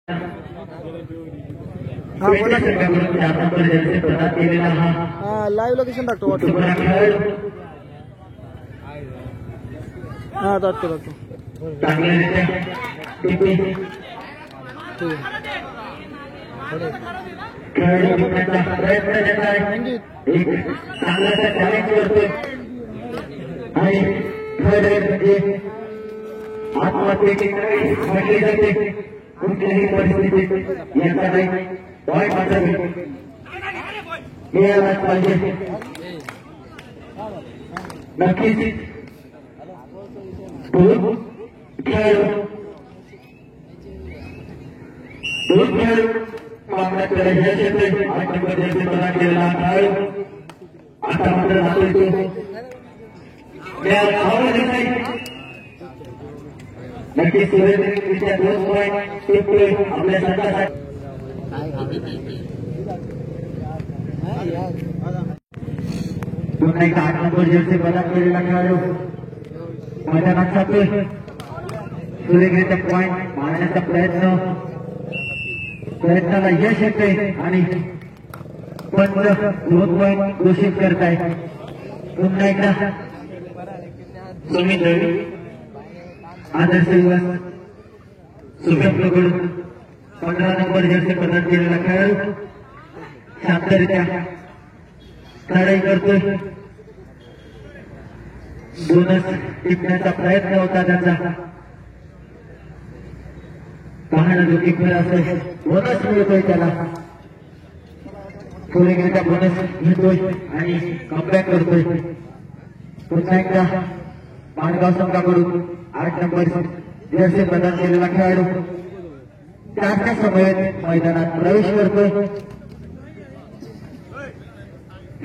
हा बोला live location टाकतो हा टाकतो आत्महत्येची म्हटली जाते कुठल्याही परिस्थितीत यांचा नाही वाईट मात्र हे यायलाच पाहिजे नक्कीच खेळू मागण्याकडे यश येते 8 नंबर जर्सी प्रदान केलेला खेळू आता मात्र जातोय नक्कीच सुरेंद्रच्या 2 पॉईंट टिपतोय आपल्या संघासाठी पुन्हा एकदा 8 नंबर जर्सी प्रदान केलेला खेळाडू मैदानात जातोय सुरेंद्रचा पॉईंट मारण्याचा प्रयत्नाला यश येते आणि पंच 2 पॉईंट घोषित करताय पुन्हा एकदा सुमित आदर्श दिवस सुशब्दकडून 15 नंबर जर्सी प्रदान केलेला खेळाडू शांतरित्या लढाई करतोय बोनस टिपण्याचा प्रयत्न होता त्याचा पाहणं जो किती असेल बोनस मिळतोय त्याला थोडेकरित्या बोनस घेतोय आणि कमबॅक करतोय पुन्हा एकदा माणगाव संघाकडून 8 नंबर जर्सी प्रदान केलेला खेळाडू त्याच्या समयात मैदानात प्रवेश करतोय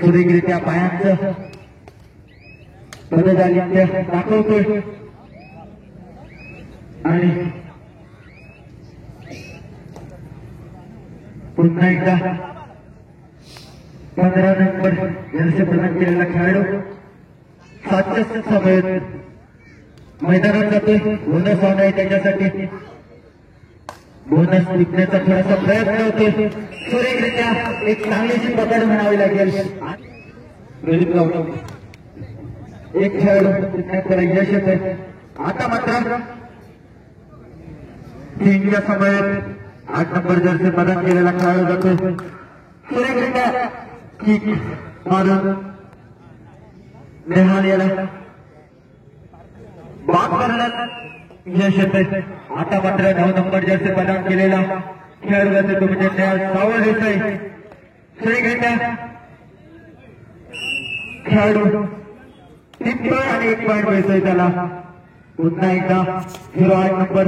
सुरेखरित्या पायांचं पदजालित्य दाखवतोय आणि पुन्हा एकदा 15 नंबर जर्सी प्रदान केलेला खेळाडू 7च्या समयात मैदानात जातोय बोनस होणार आहे त्याच्यासाठी बोनस विकण्याचा थोडासा प्रयत्न होतोय सुरेखरित्या एक चांगलीशी पकड म्हणावी लागेल एक खेळाडू त्याला यश येतंय आता मात्र 3च्या समयात 8 नंबर जर्सी प्रदान केलेला खेळाडू जातोय सुरेखरित्या किक मारून नेहाल याला बाद करण्यात यश येते आता मात्र 9 नंबर जर्सी प्रदान केलेला खेळाडू जातो तो म्हणजे नेहाल सावळ देसाई सुरेखरित्या खेळाडू टिपतोय आणि 1 पॉईंट मिळतोय त्याला पुन्हा एकदा 08 नंबर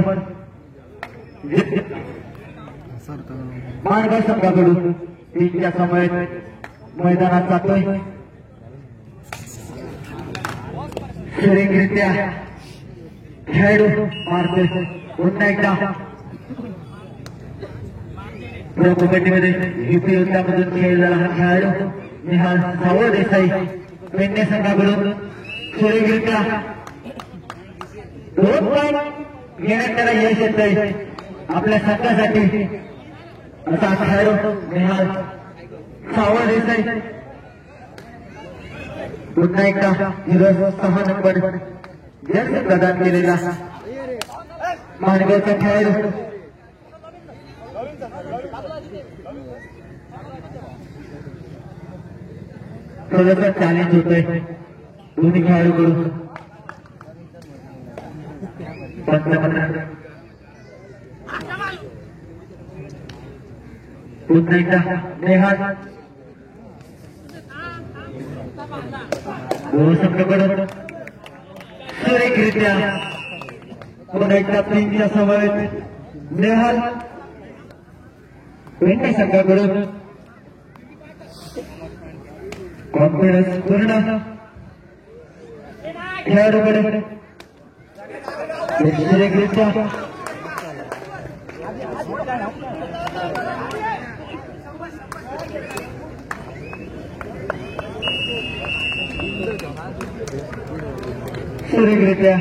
माणगाव संघाकडून 3च्या समयात मैदानात जातोय सुरेखरित्या खेळाडू मारतोय पुन्हा एकदा प्रो कबड्डीमध्ये युपी युद्धामधून खेळलेला हा खेळाडू नेहाल सावळ देसाई पेडणे संघाकडून सुरेखरित्या 2 पॉईंट घेण्यात त्याला यश येतंय आपल्या संघासाठी असा खेळाडू नेहाल सावळ देसाई पुन्हा एकदा 06 नंबर जर्सी प्रदान केलेला माणगावचा खेळाडू थोडंसं चॅलेंज होतंय दोन्ही खेळाडूकडून पुन्हा एकदा नेहाल संघाकडून सुरेखरित्या पुन्हा एकदा 3च्या समयात नेहाल पेडणे संघाकडून कॉन्फिडन्स पूर्ण खेळाडूकडे सुरेखरित्या सुरेखरित्या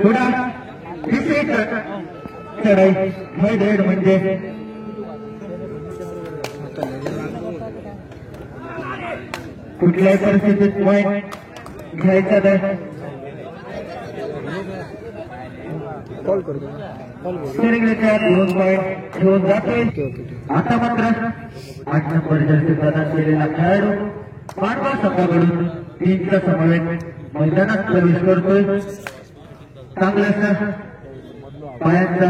पुढा चढाई थर्ड रेड म्हणजे कुठल्याही परिस्थितीत पॉईंट घ्यायचा नाही. कॉल करतो कॉल करू. सुरेंद्रच्या 2 पॉईंट घेऊन जातोय. आता मात्र 8 नंबर जर्सी प्रदान केलेला खेळाडू पांडवा संघाकडून 3चा समवेत मैदानात प्रवेश करतोय. चांगल्याचा पायांचा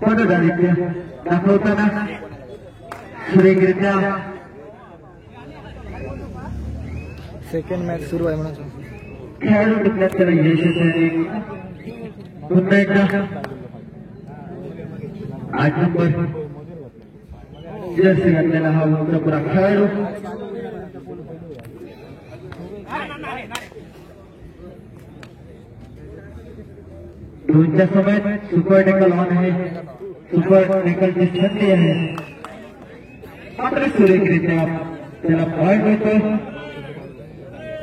पददारिद्र्य दाखवताना सुरेंद्रच्या सेकंड मॅच सुरू आहे म्हणून खेळाडू टिकल्यात त्याला यश येते. पुन्हा एकदा 8 नंबर जर्सी घातलेला हा उंचपुरा खेळाडू दोनच्या समयात सुपर टेकल ऑन आहे. सुपर टेकलची संधी आहे मात्र सुरेखरित्या त्याला पॉईंट मिळतो.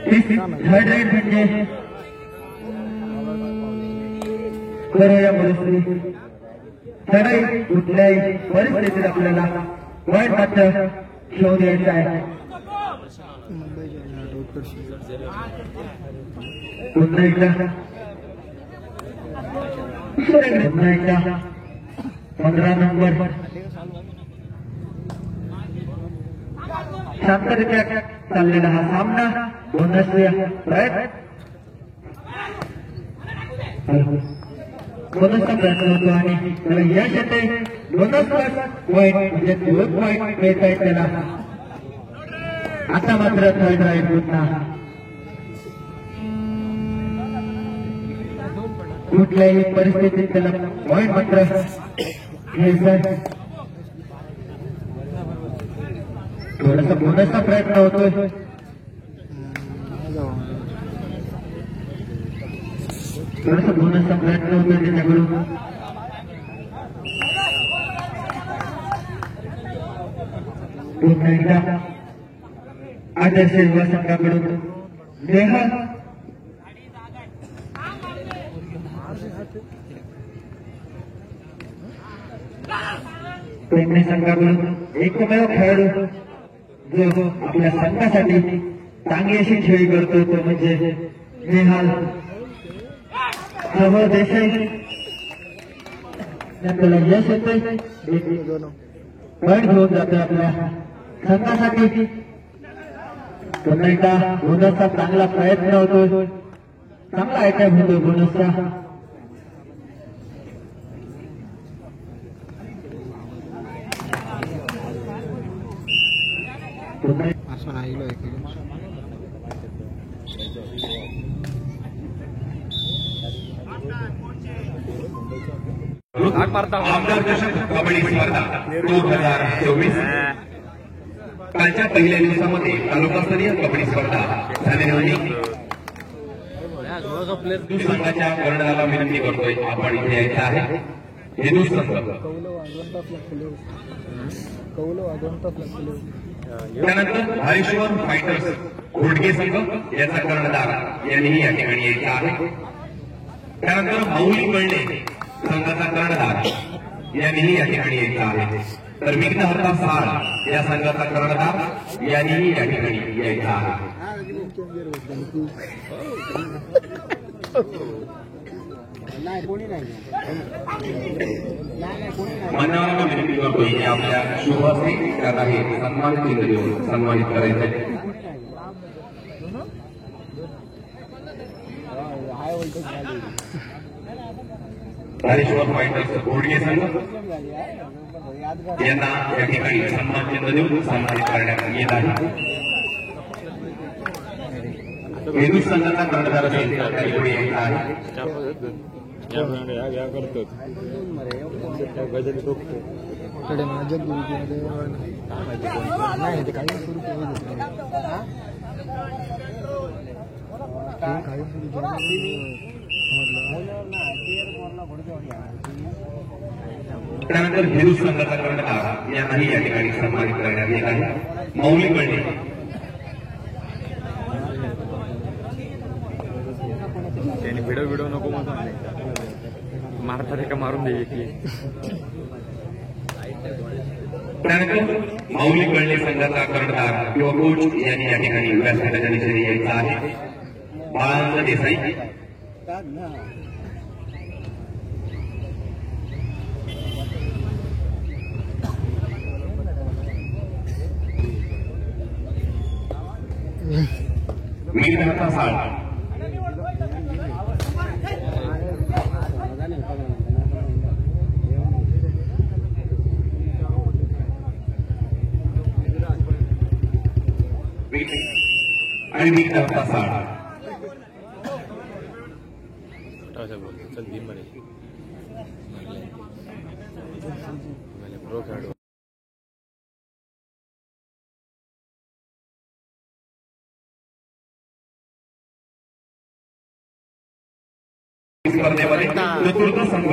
थर्ड राईड म्हणजे खरं या परिस्थितीत चढाई कुठल्याही परिस्थितीत आपल्याला पॉईंट मात्र घेऊन यायचा आहे. पुन्हा एकदा 15 नंबर शांतरित्या चाललेला हा सामना बोनसचा प्रयत्न होतो आणि त्याला यश येते. बोनस पॉईंट म्हणजे 2 पॉईंट मिळत आहेत त्याला. आता मात्र थर्ड राईड पुन्हा कुठल्याही परिस्थितीत त्याला पॉईंट मात्र घ्यायचा. थोडासा बोनसचा प्रयत्न होतोय. थोडासा बोनसचा प्रयत्न होतोय त्याच्याकडून. पुन्हा एकदा आदर्श युवा संघाकडून नेहा प्रेमी संघाकडून एकमेव खेळाडू जो आपल्या संघासाठी चांगली अशी खेळी करतो तो म्हणजे नेहाल देसाई. त्याला यश येतोय. पॉईंट घेऊन जातोय आपल्या संघासाठी. पुन्हा एकदा बोनसचा चांगला प्रयत्न होतोय. चांगला आयटम होतोय बोनसचा. असं राहिलो आमदार चषक कबड्डी स्पर्धा 2024 कालच्या पहिल्या दिवसामध्ये तालुकास्तरीय कबड्डी स्पर्धा झालेली होती. संघाच्या कर्णधाराला विनंती करतोय आपण इथे यायचं आहे. हेतू संघ त्यानंतर हरेश्वर फायटर्स घोडगे संघ याचा कर्णधार यांनीही या ठिकाणी यायचा आहे. त्यानंतर माऊली कळणे संघाचा कर्णधार यांनीही या ठिकाणी यायचा आहे. तर विघ्नहर्ता साळ या संघाचा कर्णधार यांनीही या ठिकाणी यायचा आहे. मान्यवरांना विनंती करतोय की आपल्या शुभ हस्ते त्यात आहे सन्मान चिन्ह देऊन सन्मानित करायचं. हरेश्वर फायटर्स घोडगे संघ यांना या ठिकाणी सन्मान चिन्ह देऊन सन्मानित करण्यात येत आहे. हेतू संघाचा कर्णधार असेल तर त्याला पुढे यायचा आहे. नाही ते काही सुरू केलं. त्यानंतर हेतू संघाचा कर्णधार यांनाही या ठिकाणी सन्मानित करण्यात येत आहे. माऊली कळणे व्हिडिओ नको म्हणतो मारतात का मारून दे की त्यानंतर माऊली कळणे संघाचा कर्णधार किंवा कोच यांनी या ठिकाणी व्यासपीठाच्या दिशेने यायचा आहे. बाळानंद देसाई. मीरघाटा साळ. आणि मीरघाटा साळ. चल दिन मध्ये प्रो खेळाडू स्पर्धेमध्ये चतुर्थ संघ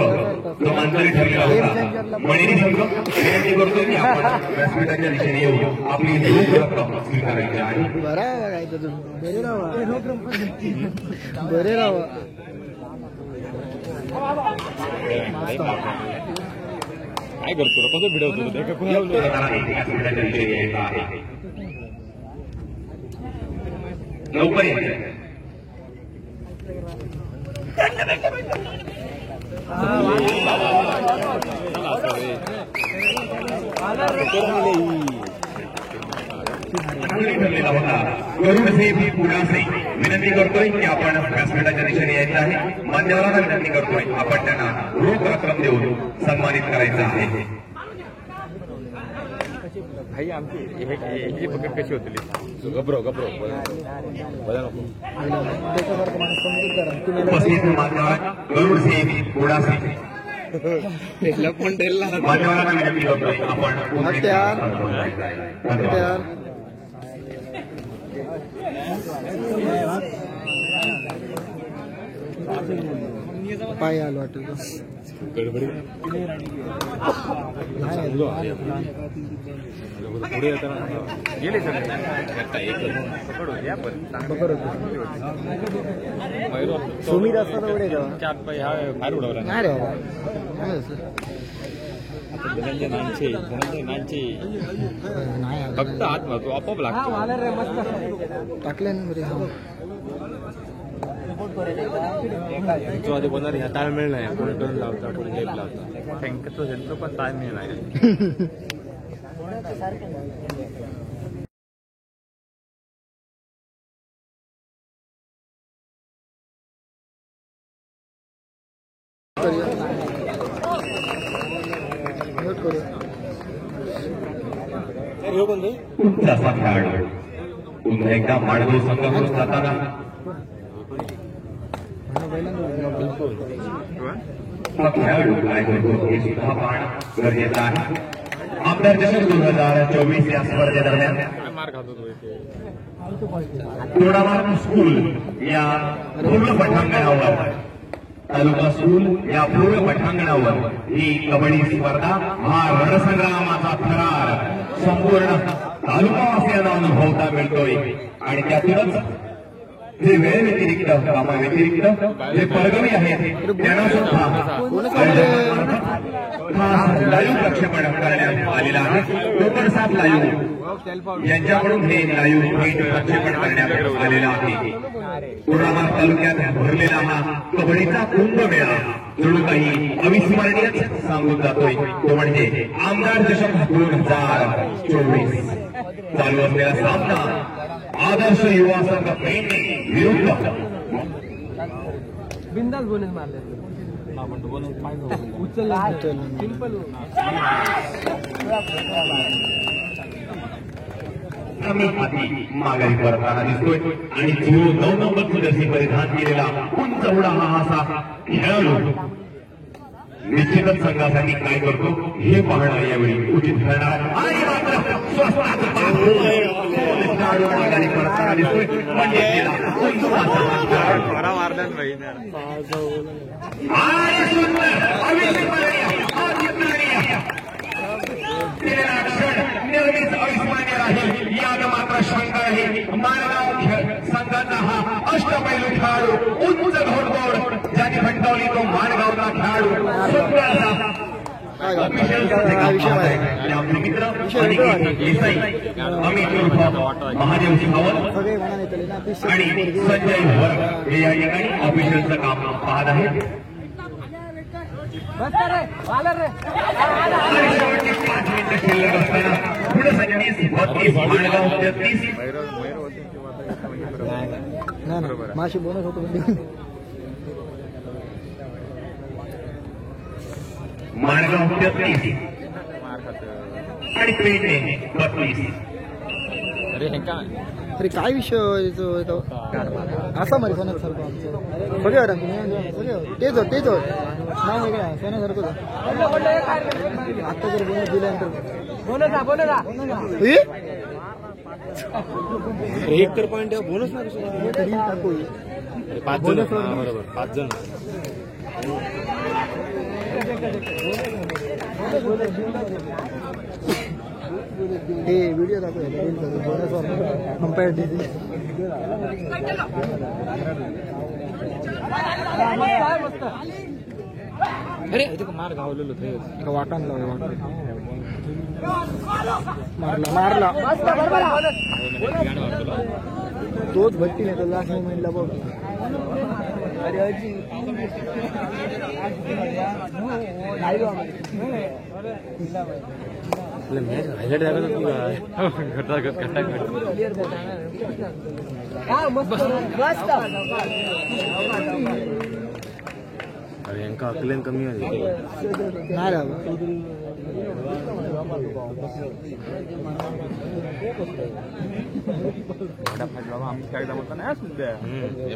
जो मानकरी ठरलेला होता मणिरी संघ विनंती करतो की आपण व्यासपीठाच्या दिशेने येऊन आपली रोख रक्कम स्वीकारायची आहे. बरं बघायचं तुम्ही बरे राहा बरे राहा. काय करतो कसं भिडवतो ते व्यासपीठाच्या दिशेने यायचं आहे. लवकर यायचं. ठरलेला होता गरुडसेब पुण्यासे विनंती करतोय की आपण व्यासपीठाच्या दिशेने यायचं आहे. मान्यवरांना विनंती करतोय आपण त्यांना रोख रक्कम देऊन सन्मानित करायचं आहे. भाई आमची ह्याची पकड कशी होती घबरो बघा नको उपस्थित मान्यवर गरुडसेब पुण्यासे मान्यवरांना विनंती करतोय आपण पाय आलो वाटेल गडबडी पुढे येताना गेले सर सुमित असता तर उडे जावा चार पाय हा फार उडवला नाही रे बाबा नांचे फक्त हात मारतो आपोआप लागतो टाकले ना बरे. जो आधी बोलणार ह्या ताळमेळ नाही कोणी टर्न लावता कोणी लेप लावता टँकरचं सेंटर पण ताळमेळ नाही. तुमचा खेळाडू पुन्हा एकदा माडगो संघाकडून जाताना खेळाडू काय करतो हे सुद्धा पाहणं गरजेचं आहे. आमदार चषक 2024 या स्पर्धेदरम्यान मार खातो तोडामार स्कूल या पूर्ण पठांगणावर तालुका स्कूल या पूर्ण पठांगणावर ही कबड्डी स्पर्धा हा रणसंग्रामाचा थरार संपूर्ण तालुकावासियांना अनुभवता मिळतोय. आणि त्यातूनच जे वेळ व्यतिरिक्त कामा व्यतिरिक्त जे परगवी आहेत त्यांना सुद्धा लाईव्ह प्रक्षेपण करण्यात आलेलं आहे. कोकणसात लाईव्ह यांच्याकडून हे लाईव्ह थेट प्रक्षेपण करण्यात आलेलं आहे. तोडामार तालुक्यात भरलेला हा कबड्डीचा कुंभमेळा जणू काही अविस्मरणीयच सांगून जातोय. तो म्हणजे आमदार चषक 2024. चालू असलेला सामना आदर्श युवा संघ पेडणे विरुद्ध बिंदास बोनस मारले कमी हाती माघारी करताना दिसतोय. आणि जो 9 नंबरची जर्सी परिधान केलेला उंच उडा हा असा खेळाडू निश्चितच संघासाठी काय करतो हे पाहणं यावेळी उचित ठरणार. आणि मात्र स्वस्तात खेळाडू माघारी करताना दिसतोय. म्हणजे आणि सुंदर अविस्मरणीय केलेला क्षण नेहमीच अविस्मरणीय राहील यात मात्र शंका आहे. माणगाव संघाचा हा अष्टपैलू खेळाडू उंच घोडदौड ज्याने फटकावली तो माणगावचा खेळाडू ऑफिशियलचं विषय काम आहे. आहे. आणि आमचे मित्र विषय अनिकेत वेगळा आहे. देसाई, अमित उर्फ महादेव सावंत सगळे म्हणा येतले ना तीस आणि संजय वर्ग हे या ठिकाणी ऑफिशियलचं काम पाहत आहेत. आणि शेवटची 5 मिनिटं शिल्लक असताना पुढे 26-32 माणगाव 33 नाही ना माशी बोनस होतो माणगाव 33 आणि पेडणे 32. अरे हे काय अरे काय विषय असा मध्ये सोन्यासारखं आमचं सगळे होता सगळे तेच होत तेच होत नाही वेगळं आहे सोन्यासारखं आता जर बोनस दिल्यानंतर एक तर पॉईंट बोनस नाही तरी टाकू 5 जण बरोबर 5 जण हे व्हिडिओ दाखवूया बोनस कंपेअर अरे इथे मार गावलेलो वाटाण मारला तोच भट्टी नाही तर लास्ट मोमेंटला बघ अरे अजी हायलाइट अरे यांका अकलेन कमी आहे नाही राव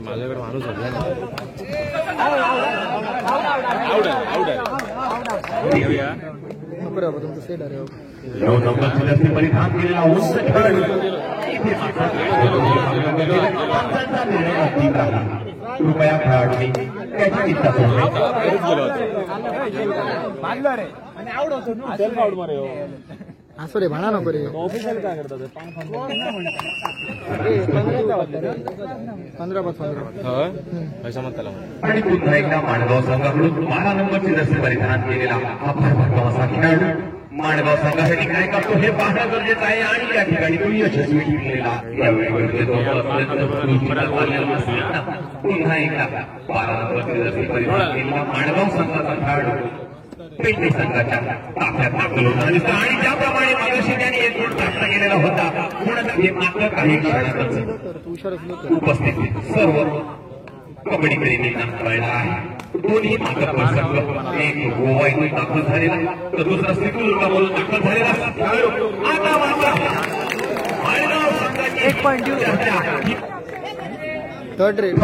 माझ्याकडे माणूस नको राव तुमचं सेट आहे 9 नंबरची रस्ते परिधान केलेला उंच खेळाडू इथे मात्र पंचांचा निर्णय अंतिम राहिला. कृपया खेळाडूंनी त्याची चिंता सोडू असं रे म्हणा नको रे ऑफिशियल काय करतात 15 पैसा मत त्याला आणि पुन्हा एकदा माणगाव संघाकडून 12 नंबरची रस्ते परिधान केलेला हा भरभक्कम असा खेळाडू माणगाव संघासाठी काय करतो हे पाहणं गरजेचं आहे आणि या ठिकाणी तो यशस्वी ठरलेला पुन्हा एकदा 12 नंबरची रस्ते परिधान केलेला माणगाव संघाचा खेळाडू पेडणे संघाच्या ताफ्यात दाखल होता आणि ज्याप्रमाणे मागाशी त्याने एक गोल प्राप्त केलेला होता म्हणून हे मात्र काही क्षणातच उपस्थित सर्व कबड्डी प्रेमींना कळला आहे. दोन्ही मागं संघ एक गोवा इथून दाखल झालेला तर दुसरा सिंधुदुर्गामधून दाखल झालेला खेळाडू आता मात्र माळगाव संघाची 1 पॉईंट थर्ड रेट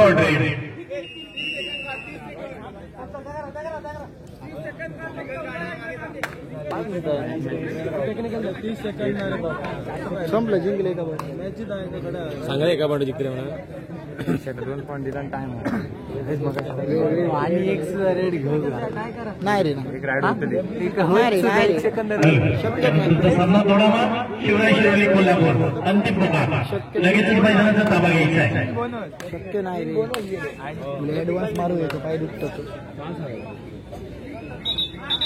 संपलं जिंकले का सांगा एका पॉईंट जिंकले म्हणा 2 पॉईंट दिला टाइम आणि एक रेड घेऊ नाही रे एक राईड सामना थोडावा शिवराय शिरोली कोल्हापूर अंतिम प्रकार लगेच मैदानाचा ताबा घ्यायचा आहे. शक्य नाही रे ऍडव्हान्स मारू येतो पाय दुखतो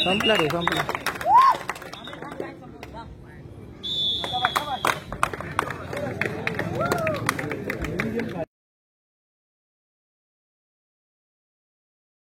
संपला रे संपला